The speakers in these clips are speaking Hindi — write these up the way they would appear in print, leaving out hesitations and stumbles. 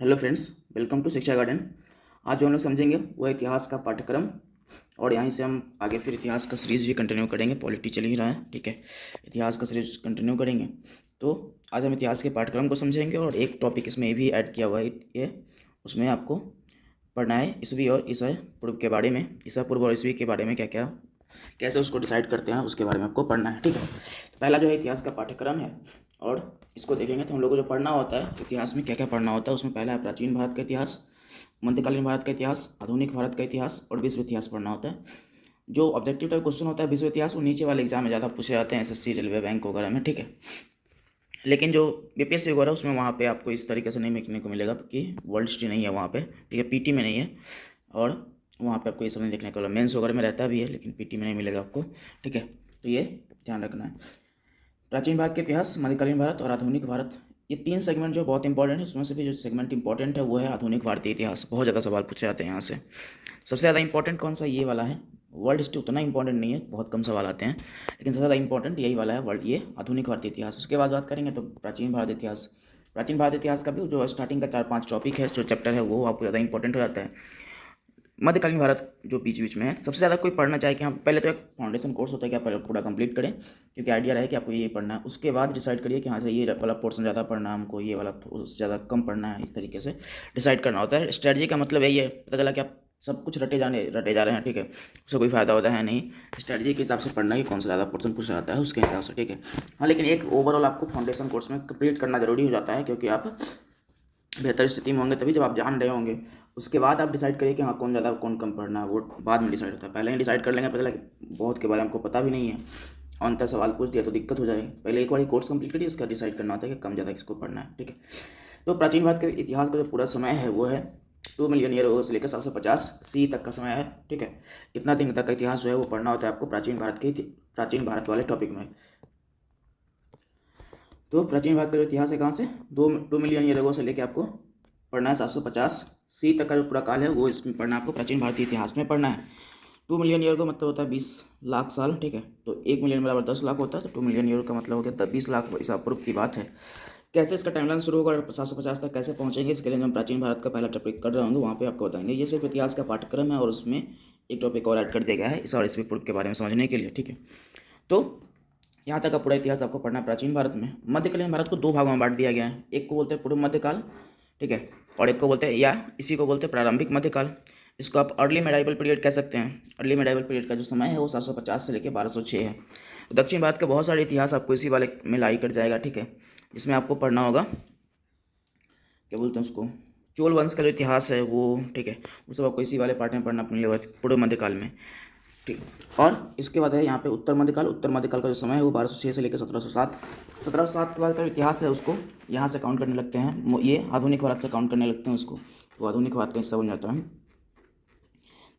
हेलो फ्रेंड्स, वेलकम टू शिक्षा गार्डन। आज जो हम लोग समझेंगे वो इतिहास का पाठ्यक्रम, और यहीं से हम आगे फिर इतिहास का सीरीज़ भी कंटिन्यू करेंगे। पॉलिटी चल ही रहा है, ठीक है। इतिहास का सीरीज कंटिन्यू करेंगे। तो आज हम इतिहास के पाठ्यक्रम को समझेंगे, और एक टॉपिक इसमें ये भी ऐड किया हुआ है, ये उसमें आपको पढ़ना है ईसवी और ईसा पूर्व के बारे में। ईसा पूर्व और ईसवी के बारे में क्या क्या, कैसे उसको डिसाइड करते हैं, उसके बारे में आपको पढ़ना है, ठीक है। तो पहला जो है इतिहास का पाठ्यक्रम है, और इसको देखेंगे तो हम लोग को जो पढ़ना होता है इतिहास में क्या क्या पढ़ना होता है, उसमें पहला है प्राचीन भारत का इतिहास, मध्यकालीन भारत का इतिहास, आधुनिक भारत का इतिहास और विश्व इतिहास पढ़ना होता है। जो ऑब्जेक्टिव टाइप क्वेश्चन होता है विश्व इतिहास, वो नीचे वाले एग्जाम में ज़्यादा पूछे जाते हैं, एसएससी, रेलवे, बैंक वगैरह में, ठीक है। लेकिन जो बीपीएससी वगैरह उसमें वहाँ पे आपको इस तरीके से नहीं देखने को मिलेगा कि वर्ल्ड हिस्ट्री नहीं है वहाँ पे, ठीक है, पीटी में नहीं है, और वहाँ पे आपको ये सब नहीं देखने को मिलेगा। मेंस वगैरह में रहता भी है लेकिन पीटी में नहीं मिलेगा आपको, ठीक है। तो ये ध्यान रखना है। प्राचीन भारत के इतिहास, मध्यकालीन भारत और आधुनिक भारत, ये तीन सेगमेंट जो बहुत इंपॉर्टेंट है, उसमें से भी जो सेगमेंट इंपॉर्टेंट है वो है आधुनिक भारतीय इतिहास। बहुत ज़्यादा सवाल पूछे जाते हैं यहाँ से। सबसे ज़्यादा इंपॉर्टेंट कौन सा, ये वाला है। वर्ल्ड हिस्ट्री उतना इंपॉर्टेंट नहीं है, बहुत कम सवाल आते हैं, लेकिन सबसे ज़्यादा इंपॉर्टेंट यही वाला है, वर्ल्ड, ये आधुनिक भारतीय इतिहास। उसके बाद बात करेंगे तो प्राचीन भारत इतिहास। प्राचीन भारत इतिहास का भी जो स्टार्टिंग का 4-5 टॉपिक है, जो चैप्टर है, वो आपको ज़्यादा इंपॉर्टेंट हो जाता है। मध्यकालीन भारत जो बीच बीच में है, सबसे ज़्यादा कोई पढ़ना चाहे कि हाँ, पहले तो एक फाउंडेशन कोर्स होता है कि आप पहले पूरा कंप्लीट करें, क्योंकि आइडिया रहे कि आपको ये पढ़ना है। उसके बाद डिसाइड करिए कि हाँ सर, ये वाला पोर्शन ज़्यादा पढ़ना है हमको, ये वाला उससे ज़्यादा कम पढ़ना है। इस तरीके से डिसाइड करना होता है। स्ट्रेटजी का मतलब यही है, पता चला कि आप सब कुछ रटे जा रहे हैं, ठीक है, उससे कोई फ़ायदा होता है नहीं। स्ट्रेटजी के हिसाब से पढ़ना है कि कौन सा ज़्यादा पोर्शन पूछा जाता है उसके हिसाब से, ठीक है। हाँ, लेकिन एक ओवरऑल आपको फाउंडेशन कोर्स में कंप्लीट करना जरूरी हो जाता है, क्योंकि आप बेहतर स्थिति में होंगे तभी जब आप जान रहे होंगे। उसके बाद आप डिसाइड करिए कि हाँ, कौन ज़्यादा कौन कम पढ़ना है, वो बाद में डिसाइड होता है। पहले ही डिसाइड कर लेंगे, पता लगे बहुत के बारे में हमको पता भी नहीं है, अंतर सवाल पूछ दिया तो दिक्कत हो जाएगी। पहले एक बार कोर्स कंप्लीट करिए, उसका डिसाइड करना होता है कि कम ज़्यादा किसको पढ़ना है, ठीक है। तो प्राचीन भारत के इतिहास का जो पूरा समय है वो है 2 मिलियन ईयर से लेकर 750 सी तक का समय है, ठीक है। इतना दिन तक का इतिहास जो है वो पढ़ना होता है आपको प्राचीन भारत वाले टॉपिक में। तो प्राचीन भारत का जो इतिहास है, कहाँ से, 2 मिलियन ईयर अगो से लेके आपको पढ़ना है 750 सी तक का जो पूरा काल है वो इसमें पढ़ना है आपको, प्राचीन भारतीय इतिहास में पढ़ना है। 2 मिलियन ईयर का मतलब होता है 20 लाख साल, ठीक है। तो 1 मिलियन बराबर 10 लाख होता है, तो 2 मिलियन ईयर का मतलब हो गया 20 लाख ईसा पूर्व की बात है। कैसे इसका टाइमलाइन शुरू होगा और 750 तक कैसे पहुंचेंगे, इसके लिए हम प्राचीन भारत का पहला टॉपिक कर रहे होंगे, वहाँ पे आपको बताएंगे। ये सिर्फ इतिहास का पाठ्यक्रम है, और उसमें एक टॉपिक और ऐड कर दिया गया है इस और ईसवी पूर्व के बारे में समझने के लिए, ठीक है। तो यहाँ तक का पूरा इतिहास आपको पढ़ना है प्राचीन भारत में। मध्यकालीन भारत को 2 भागों में बांट दिया गया है। एक को बोलते हैं पूर्व मध्यकाल, ठीक है, और एक को बोलते हैं, या इसी को बोलते हैं प्रारंभिक मध्यकाल। इसको आप अर्ली मेडाइवल पीरियड कह सकते हैं। अर्ली मेडाइवल पीरियड का जो समय है वो 750 से लेकर 1206 है। दक्षिण भारत का बहुत सारे इतिहास आपको इसी वाले में लाई कर जाएगा, ठीक है। इसमें आपको पढ़ना होगा, क्या बोलते हैं उसको, चोल वंश का जो इतिहास है वो, ठीक है, वो सब आपको इसी वाले पार्ट में पढ़ना मिलेगा पूर्व मध्यकाल में, ठीक। और इसके बाद है यहाँ पे उत्तर मध्यकाल। उत्तर मध्यकाल का जो समय है वो 1206 से लेकर 1707। 1707 के बाद का इतिहास है उसको यहाँ से काउंट करने लगते हैं, ये आधुनिक भारत से काउंट करने लगते हैं उसको, तो आधुनिक भारत का हिस्सा बन जाता है,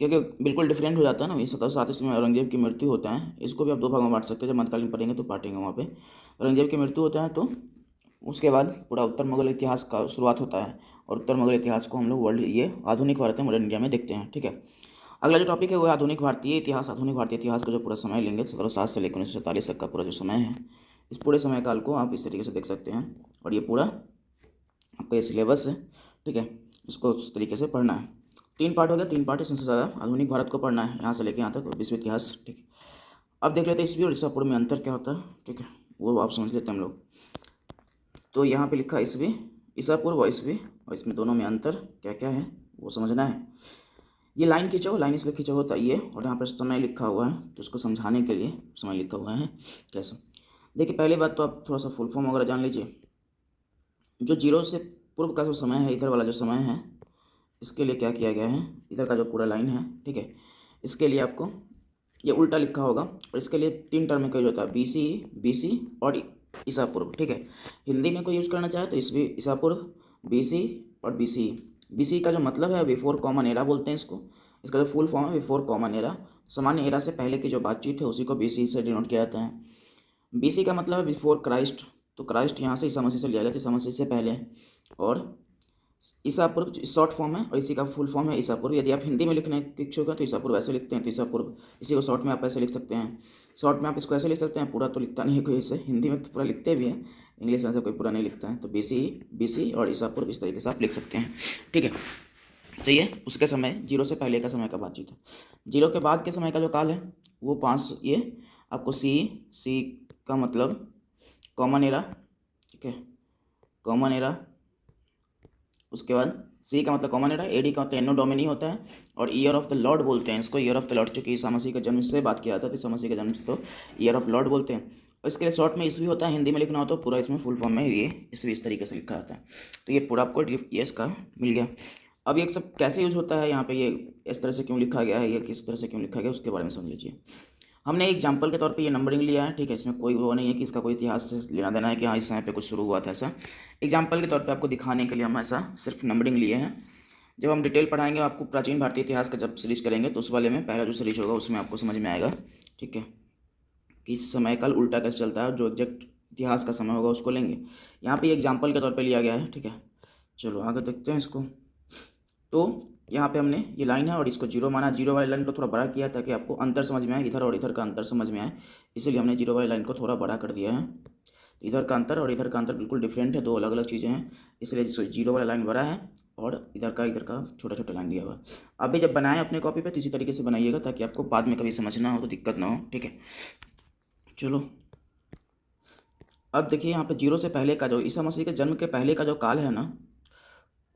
क्योंकि बिल्कुल डिफरेंट हो जाता है ना। ये 1707 इसमें औरंगजेब की मृत्यु होता है, इसको भी आप 2 भागों में बांट सकते हैं। जब मध्यकालीन पढ़ेंगे तो बांटेंगे वहाँ पे। औरंगजेब की मृत्यु होता है, तो उसके बाद पूरा उत्तर मुगल इतिहास का शुरुआत होता है, और उत्तर मुगल इतिहास को हम लोग वर्ल्ड, ये आधुनिक भारत में, मॉडर्न इंडिया में देखते हैं, ठीक है। अगला जो टॉपिक है वो है आधुनिक भारतीय इतिहास। आधुनिक भारतीय इतिहास का जो पूरा समय लेंगे 1707 से लेकर 1947 तक का पूरा जो समय है, इस पूरे समय काल को आप इस तरीके से देख सकते हैं, और ये पूरा आपका ये सिलेबस है, ठीक है। इसको उस तरीके से पढ़ना है। 3 पार्ट हो गया, 3 पार्ट इसमें से ज़्यादा आधुनिक भारत को पढ़ना है, यहाँ से लेकर यहाँ तक विश्व इतिहास, ठीक है। अब देख लेते हैं ईसवी और ईसा पूर्व में अंतर क्या होता है, ठीक है, वो आप समझ लेते हैं हम लोग। तो यहाँ पे लिखा ईसवी, ईसा पूर्व और ईसवी, और इसमें दोनों में अंतर क्या क्या है वो समझना है। ये लाइन खींचो, लाइन इसलिए खींचा होता है ये, और यहाँ पर समय लिखा हुआ है, तो उसको समझाने के लिए समय लिखा हुआ है कैसे। देखिए, पहली बात तो आप थोड़ा सा फुल फॉर्म वगैरह जान लीजिए। जो 0 से पूर्व का जो समय है, इधर वाला जो समय है, इसके लिए क्या किया गया है, इधर का जो पूरा लाइन है, ठीक है, इसके लिए आपको ये उल्टा लिखा होगा, और इसके लिए 3 टर्म में कोई होता है, BC और ईसा पूर्व, ठीक है। हिंदी में कोई यूज़ करना चाहे तो ईसवी, ईसा पूर्व, BC और BC। BC का जो मतलब है बिफोर कॉमन एरा बोलते हैं इसको। इसका जो फुल फॉर्म है बिफोर कॉमन एरा, सामान्य एरा से पहले की जो बातचीत है उसी को BC से डिनोट किया जाता है। BC का मतलब है बिफोर क्राइस्ट, तो क्राइस्ट यहाँ से ईसा मसीह से लिया गया, तो ईसा मसीह से पहले। और ईसा पूर्व शॉर्ट फॉर्म है और इसी का फुल फॉर्म है ईसा पूर्व। यदि आप हिंदी में लिखने के इच्छुक हैं तो ईसा पूर्व ऐसे लिखते हैं, तो ईसा पूर्व इसी को शॉर्ट में आप ऐसे लिख सकते हैं। शॉर्ट में आप इसको ऐसे लिख सकते हैं, पूरा तो लिखता नहीं है कोई इसे, हिंदी में तो पूरा लिखते भी हैं, इंग्लिश में से कोई पूरा नहीं लिखता है। तो बीसी और ईसा पूर्व इस तरीके से आप लिख सकते हैं, ठीक है। तो ये उसके समय, जीरो से पहले का समय का बातचीत है। जीरो के बाद के समय का जो काल है वो 500, ये आपको सी का मतलब कॉमन एरा, ठीक है, कॉमन एरा। उसके बाद सी का मतलब कॉमन एरा, एडी का मतलब एनो डोमिनी होता है, और ईयर ऑफ द लॉर्ड बोलते हैं इसको, ईयर ऑफ द लॉर्ड, चूँकि ईसा मसीह के जन्म से बात किया जाता है तो ईसा मसीह के जन्म से तो ईयर ऑफ लॉर्ड बोलते हैं। और इसके लिए शॉर्ट में ईस्वी होता है, हिंदी में लिखना हो तो पूरा इसमें फुल फॉर्म में ये ईस्वी इस तरीके से लिखा जाता है। तो ये पूरा आपको ये इसका मिल गया। अब ये सब कैसे यूज होता है यहाँ पे, ये इस तरह से क्यों लिखा गया है, ये किस तरह से क्यों लिखा गया, उसके बारे में समझ लीजिए। हमने एग्जाम्पल के तौर पे ये नंबरिंग लिया है, ठीक है, इसमें कोई वो नहीं है कि इसका कोई इतिहास से लेना देना है कि हाँ इस समय पे कुछ शुरू हुआ था, ऐसा एग्जाम्पल के तौर पे आपको दिखाने के लिए हम ऐसा सिर्फ नंबरिंग लिए हैं। जब हम डिटेल पढ़ाएंगे आपको प्राचीन भारतीय इतिहास का जब सीरीज करेंगे तो उस वाले में पहला जो सीरीज होगा उसमें आपको समझ में आएगा, ठीक है, कि समय काल उल्टा कैसे चलता है, जो एग्जैक्ट इतिहास का समय होगा उसको लेंगे। यहाँ पे एग्जाम्पल के तौर पे लिया गया है, ठीक है। चलो आगे देखते हैं इसको। तो यहाँ पे हमने ये लाइन है और इसको जीरो माना, जीरो वाली लाइन को थोड़ा बड़ा किया ताकि आपको अंतर समझ में आए, इधर और इधर का अंतर समझ में आए, इसीलिए हमने जीरो वाली लाइन को थोड़ा बड़ा कर दिया है। इधर का अंतर और इधर का अंतर बिल्कुल डिफरेंट है, दो अलग अलग चीज़ें हैं, इसलिए जिसको जीरो वाला लाइन बड़ा है और इधर का छोटा छोटा लाइन दिया हुआ। अभी जब बनाएं अपने कॉपी पे तो इसी तरीके से बनाइएगा ताकि आपको बाद में कभी समझना हो तो दिक्कत ना हो, ठीक है। चलो अब देखिए यहाँ पे जीरो से पहले का जो ईसा मसीह के जन्म के पहले का जो काल है ना,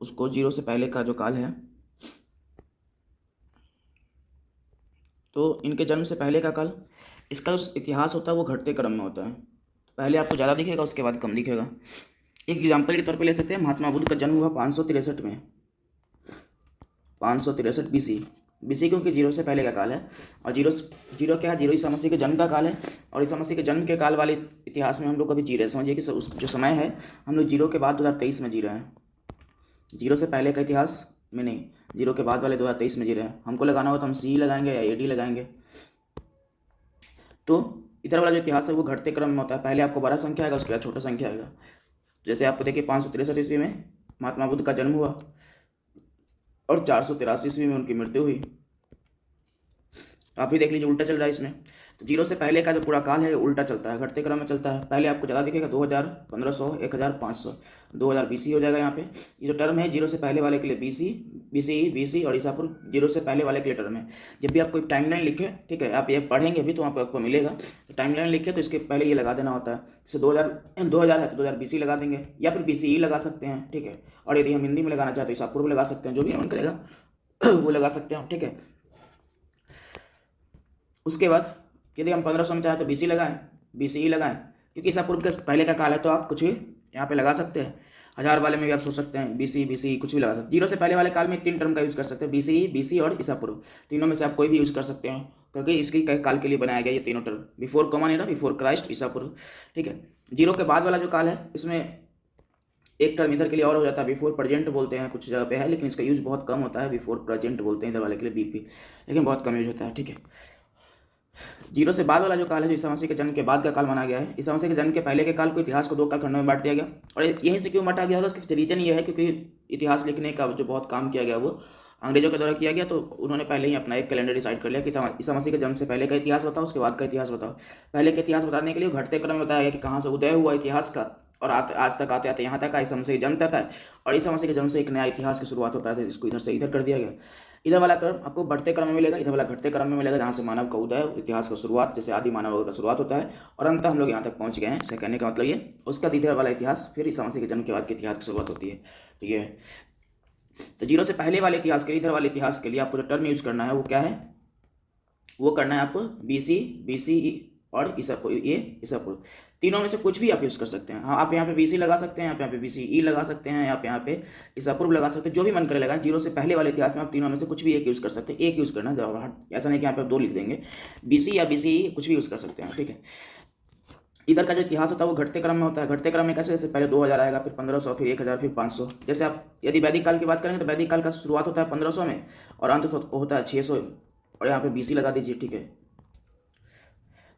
उसको जीरो से पहले का जो काल है, तो इनके जन्म से पहले का काल, इसका जो इतिहास होता है वो घटते क्रम में होता है। पहले आपको ज़्यादा दिखेगा, उसके बाद कम दिखेगा। एक एग्जाम्पल के तौर पे ले सकते हैं, महात्मा बुद्ध का जन्म हुआ 563 में, 563 बीसी क्योंकि जीरो से पहले का काल है। और जीरो क्या है, जीरो ईसा मसीह के जन्म का काल है। और ईसा मसीह के जन्म के काल वाले इतिहास में हम लोग कभी जी रहे, समझिए कि उस जो समय है हम लोग जीरो के बाद 2023 में जी रहे हैं, जीरो से पहले का इतिहास में नहीं, जीरो के बाद वाले 2023 में जी रहे हैं। हमको लगाना हो तो हम सी लगाएंगे या एडी लगाएंगे। तो इधर वाला जो इतिहास है वो घटते क्रम में होता है, पहले आपको बड़ा संख्या आएगा, उसके बाद छोटा संख्या आएगा। जैसे आपको देखिए 563 ईस्वी में महात्मा बुद्ध का जन्म हुआ और 483 ईस्वी में उनकी मृत्यु हुई। आप ही देख लीजिए उल्टा चल रहा है इसमें। तो जीरो से पहले का जो पूरा काल है उल्टा चलता है, घटते क्रम में चलता है। पहले आपको ज़्यादा दिखेगा 2000, 1500, 1500, 2000 बीसी हो जाएगा। यहाँ पे ये जो टर्म है जीरो से पहले वाले के लिए बीसी और ईसा पूर्व जीरो से पहले वाले के लिए टर्म है। जब भी आप कोई टाइमलाइन लिखे, ठीक है, आप ये पढ़ेंगे भी तो वहाँ पर आपको मिलेगा। तो टाइमलाइन लिखे तो इसके पहले ये लगा देना होता है। जैसे 2000 है तो 2000 बीसी लगा देंगे या फिर बीसी लगा सकते हैं, ठीक है। और यदि हम हिंदी में लगाना चाहते हैं ईसा पूर्व लगा सकते हैं, जो भी मन करेगा वो लगा सकते हैं, ठीक है। उसके बाद यदि हम 1500 में चाहें तो बीसी लगाएं, क्योंकि ईसा पूर्व के पहले का काल है तो आप कुछ भी यहाँ पे लगा सकते हैं। 1000 वाले में भी आप सोच सकते हैं बीसी कुछ भी लगा सकते हैं। जीरो से पहले वाले काल में 3 टर्म का यूज़ कर सकते हैं, बीसी और ईसा पूर्व, तीनों में से आप कोई भी यूज़ कर सकते हैं क्योंकि इसकी काल के लिए बनाया गया ये तीनों term, before common era, before Christ, ईसा पूर्व, ठीक है। जीरो के बाद वाला जो काल है इसमें एक टर्म इधर के लिए और हो जाता है, बिफोर प्रेजेंट बोलते हैं, कुछ जगह पे है लेकिन इसका यूज़ बहुत कम होता है। बिफोर प्रेजेंट बोलते हैं इधर वाले के लिए बीपी, लेकिन बहुत कम यूज होता है, ठीक है। जीरो से बाद वाला जो काल है जो ईसा मसीह के जन्म के बाद का काल माना गया है। ईसा मसीह के जन्म के पहले के काल को इतिहास को 2 काल खंडों में बांट दिया गया। और यहीं से क्यों बांटा गया होगा, इसका रीजन ये है क्योंकि इतिहास लिखने का जो बहुत काम किया गया वो अंग्रेजों के द्वारा किया गया, तो उन्होंने पहले ही अपना एक कैलेंडर डिसाइड कर लिया कि ईसा मसीह के जन्म से पहले का इतिहास बताओ, उसके बाद का इतिहास बताओ। पहले का इतिहास बताने के लिए घटते क्रम में बताया गया कि कहाँ से उदय हुआ इतिहास का और आज तक आते आते यहाँ तक ईसा मसीह के जन्म तक है। और ईसा मसीह के जन्म से एक नया इतिहास की शुरुआत होता है, जिसको इधर से इधर कर दिया गया। इधर वाला क्रम आपको बढ़ते क्रम में मिलेगा, इधर वाला घटते क्रम में मिलेगा, जहाँ से मानव का उदय, इतिहास का शुरुआत, जैसे आदि मानव का शुरुआत होता है और अंत हम लोग यहाँ तक पहुँच गए हैं। से कहने का मतलब ये, उसका इधर वाला इतिहास फिर ईसा मसीह के जन्म के बाद के इतिहास की शुरुआत होती है। तो ये है। तो जीरो से पहले वाले इतिहास के लिए, इधर वाले इतिहास के लिए आपको जो टर्म यूज करना है वो क्या है, वो करना है आपको बीसी और ईसा पूर्व, तीनों में से कुछ भी आप यूज़ कर सकते हैं। हाँ, आप यहाँ पे बीसी लगा सकते हैं, यहाँ पे बीसी लगा सकते हैं, यहाँ पे ईसा पूर्व लगा सकते हैं, जो भी मन करे लगाएं। जीरो से पहले वाले इतिहास में आप तीनों में से कुछ भी एक यूज़ कर सकते हैं, एक यूज़ करना ज़्यादा, ऐसा नहीं कि यहाँ पे आप 2 लिख देंगे। बीसी या बीसी कुछ भी यूज़ कर सकते हैं, ठीक है। इधर का जो इतिहास होता है वो घटते क्रम में होता है। घटते क्रम में कैसे, जैसे पहले 2000 आएगा, फिर 1500, फिर 1000, फिर 500। जैसे आप यदि वैदिक काल की बात करेंगे तो वैदिक काल का शुरुआत होता है 1500 में और अंत होता है 600, और यहाँ पे बीसी लगा दीजिए, ठीक है।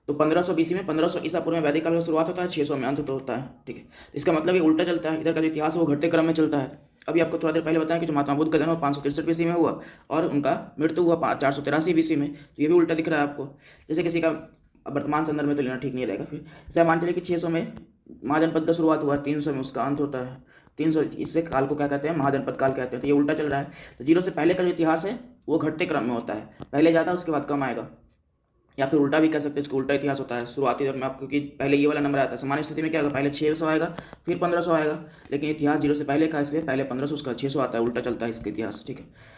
तो 1500 बीसी में, 1500 ईसा पूर्व में वैदिक काल का शुरुआत होता है, 600 में अंत होता है, ठीक है। इसका मतलब ये उल्टा चलता है, इधर का जो इतिहास है वो घटते क्रम में चलता है। अभी आपको थोड़ा देर पहले बताया कि जो महात्मा बुद्ध का जन्म 563 BC में हुआ और उनका मृत्यु हुआ 483 BC में, तो ये भी उल्टा दिख रहा है आपको। जैसे किसी का वर्तमान संदर्भ में तो लेना ठीक नहीं रहेगा। फिर जैसे मान चलिए कि 600 में महाजनपद का शुरुआत हुआ, 300 में उसका अंत होता है। 300 इससे काल को क्या कहते हैं, महाजनपद काल कहते हैं। तो ये उल्टा चल रहा है। तो 0 से पहले का जो इतिहास है वो घटते क्रम में होता है, पहले ज़्यादा उसके बाद कम आएगा, या फिर उल्टा भी कह सकते हैं, इसको उल्टा इतिहास होता है। शुरुआती दौर में आपको कि पहले ये वाला नंबर आता है। सामान्य स्थिति में क्या होगा, पहले 600 आएगा फिर 1500 आएगा, लेकिन इतिहास 0 से पहले का, इसलिए पहले 1500 उसका 600 आता है, उल्टा चलता है इसका इतिहास, ठीक है।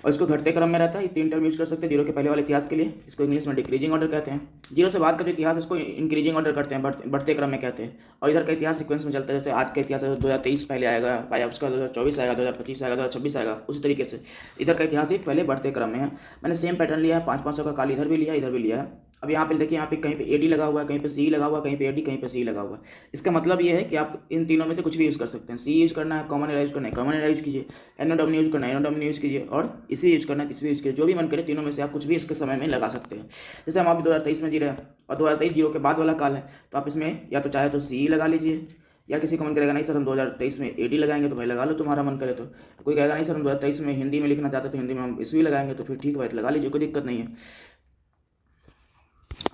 और इसको घटते क्रम में रहता है। ये 3 टर्म यूज कर सकते हैं 0 के पहले वाले इतिहास के लिए। इसको इंग्लिश में डिक्रीजिंग ऑर्डर कहते हैं। 0 से बाद का जो इतिहास है इसको इंक्रीजिंग ऑर्डर करते हैं, बढ़ते क्रम में कहते हैं। और इधर का इतिहास सीक्वेंस में चलता है। जैसे आज का इतिहास 2023 पहले आएगा, या उसका 2024 आएगा, 2025 आएगा, 2026 आएगा, उसी तरीके से इधर का इतिहास ही पहले बढ़ते क्रम में है। मैंने सेम पैटर्न लिया है, 500 का काल इधर भी लिया, इधर भी लिया है। अब यहाँ पे देखिए, यहाँ पे कहीं पे AD लगा हुआ है, कहीं पे CE लगा हुआ है, कहीं पे AD, कहीं पे CE लगा हुआ है। इसका मतलब ये है कि आप इन तीनों में से कुछ भी यूज़ कर सकते हैं। CE यूज़ करना है, कॉमन एरा यूज़ करना है, कॉमन एरा यूज़ कीजिए, एनोडोमिनी यूज़ करना है, एनोडोमिनी यूज़ कीजिए, और इसे यूज़ करना है, इसे यूज़ कीजिए। जो भी मन करे तीनों में से आप कुछ भी इसके समय में लगा सकते हैं। जैसे हम अभी 2023 में जी रहे हैं और 2023 0 के बाद वाला काल है, तो आप इसमें या तो चाहे तो CE लगा लीजिए, या किसी को मन करेगा नहीं सर हम 2023 में AD लगाएंगे, तो भाई लगा लो, तुम्हारा मन करे तो। कोई कहेगा नहीं सर हम 2023 में हिंदी में लिखना चाहते तो हिंदी में हम ईस्वी लगाएंगे, तो फिर ठीक है भाई, लगा लीजिए, कोई दिक्कत नहीं है।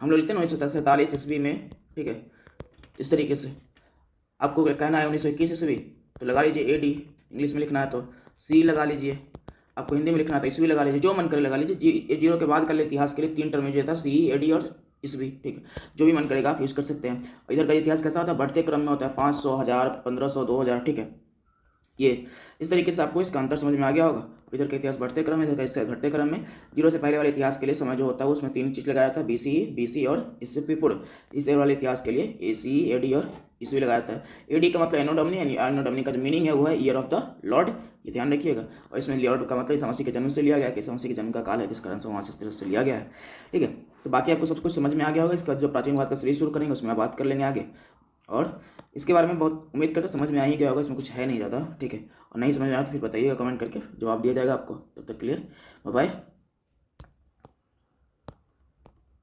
हम लोग लिखते हैं 1947 ईस्वी में, ठीक है। इस तरीके से आपको कहना है 1921 ईस्वी, तो लगा लीजिए AD। इंग्लिश में लिखना है तो CE लगा लीजिए, आपको हिंदी में लिखना है तो ईस्वी लगा लीजिए, जो मन करे लगा लीजिए। ये 0 के बाद का इतिहास के लिए 3 टर्म यूज होता है, CE, AD और ईस्वी, ठीक है। जो भी मन करेगा आप यूज़ कर सकते हैं। और इधर का इतिहास कैसा होता है, बढ़ते क्रम में होता है, 500, 1000, 1500, 2000, ठीक है। ये इस तरीके से आपको इसका अंतर समझ में आ गया होगा। इधर का इतिहास बढ़ते क्रम में, इधर का इसका घटते क्रम में। 0 से पहले वाले इतिहास के लिए समय जो होता है उसमें 3 चीज़ लगाया था, BCE, BC और इससे पूर्व। इस वाले इतिहास के लिए ACE, AD और ईस्वी लगाया था। AD का मतलब एनोडोमिनी, एनोडोमिनी का जो मीनिंग है वो है ईयर ऑफ द लॉर्ड, ये ध्यान रखिएगा। और इसमें लॉर्ड का मतलब ईसा मसीह के जन्म से लिया गया, कि ईसा मसीह के जन्म का काल है, जिस कारण से वहाँ से इस तरह से लिया गया है, ठीक है। तो बाकी आपको सब कुछ समझ में आ गया होगा। इसका जो प्राचीन भारत का सीरीज शुरू करेंगे उसमें बात कर लेंगे आगे, और इसके बारे में बहुत उम्मीद करते समझ में आ ही गया होगा। इसमें कुछ है नहीं ज़्यादा, ठीक है। और नहीं समझ में आया तो फिर बताइएगा कमेंट करके, जवाब दिया जाएगा आपको। तब तक के लिए बाय बाय।